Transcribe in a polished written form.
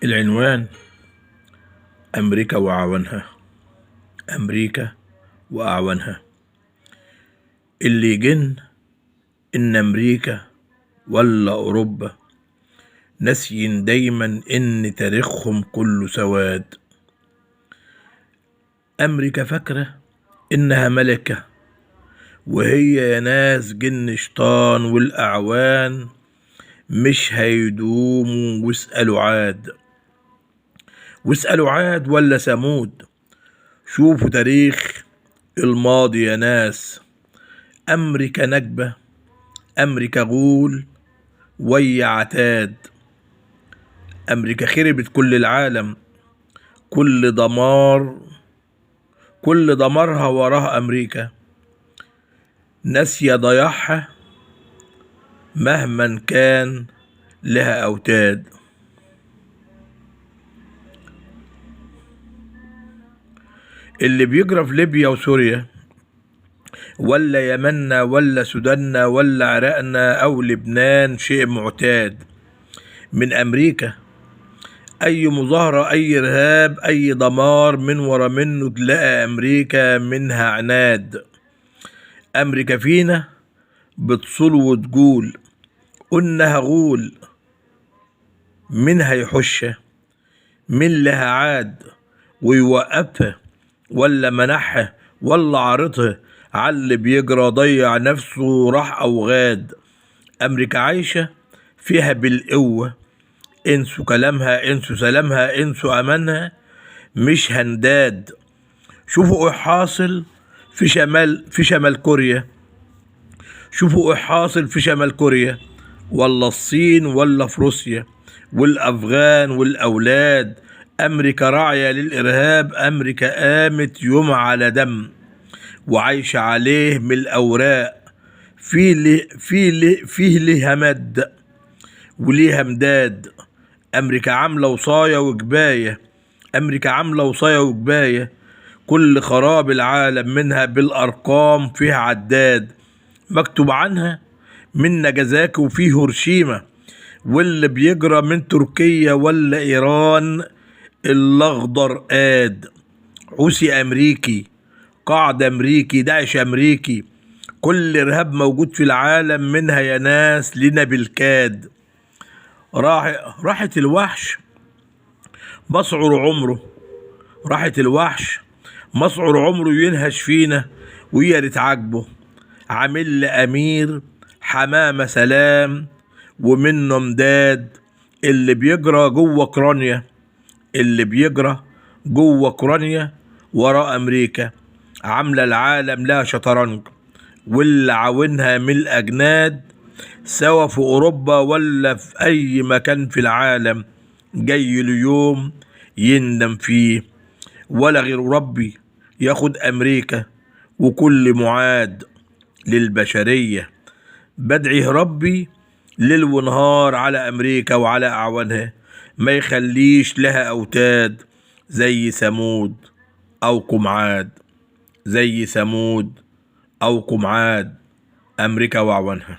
العنوان: أمريكا وأعوانها. أمريكا وأعوانها. اللي يجن إن أمريكا ولا أوروبا ناسين دايما إن تاريخهم كله سواد. أمريكا فاكرة إنها ملكة، وهي يا ناس جن شيطان، والأعوان مش هيدوموا. واسألوا عاد ولا ثمود. شوفوا تاريخ الماضي يا ناس. أمريكا نكبة، أمريكا غول ويا عتاد. أمريكا خربت كل العالم، كل دمارها وراها أمريكا. ناسية ضياعها مهما كان لها أوتاد. اللي بيجرى في ليبيا وسوريا ولا يمنا ولا سوداننا ولا عراقنا أو لبنان شيء معتاد من أمريكا. أي مظاهرة، أي إرهاب، أي دمار من ورا منه تلاقي أمريكا منها عناد. أمريكا فينا بتصول وتقول إنها غول. من هيحشها؟ من لها عاد ويوقفها؟ ولا منحها ولا عارضها على اللي بيجرى؟ ضيع نفسه راح أو غاد. أمريكا عايشة فيها بالقوة. انسوا كلامها، انسوا سلامها، انسوا أمانها، مش هنداد. شوفوا ايه حاصل في شمال كوريا. شوفوا ايه حاصل في شمال كوريا ولا الصين ولا في روسيا والأفغان والأولاد. أمريكا راعية للإرهاب. أمريكا قامت يوم على دم وعايشة عليه من الأوراق. فيه ليه مد وليه امداد. أمريكا عاملة وصاية وجباية. أمريكا عاملة وصاية وجباية. كل خراب العالم منها بالأرقام فيها عداد. مكتوب عنها من نجازاكي وفيه هيروشيما. واللي بيجرى من تركيا ولا إيران الأخضر قاد. حوثي أمريكي، قاعدة أمريكي، داعش أمريكي. كل إرهاب موجود في العالم منها يا ناس لنا بالكاد. راحت الوحش مسعر عمره. راحت الوحش مسعر عمره ينهش فينا ويا ريت عاجبه. عامل لأمير حمامة سلام ومنه امداد. اللي بيجرى جوه اوكرانيا، اللي بيجرى جوه اوكرانيا وراء امريكا. عامله العالم لها شطرنج، واللي عاونها من الاجناد سواء في اوروبا ولا في اي مكان في العالم. جاي اليوم يندم فيه، ولا غير ربي ياخد امريكا وكل معاد للبشريه. بدعي ربي ليل ونهار على أمريكا وعلى أعوانها، ما يخليش لها أوتاد زي ثمود أو قمعاد. زي ثمود أو قمعاد. أمريكا وأعوانها.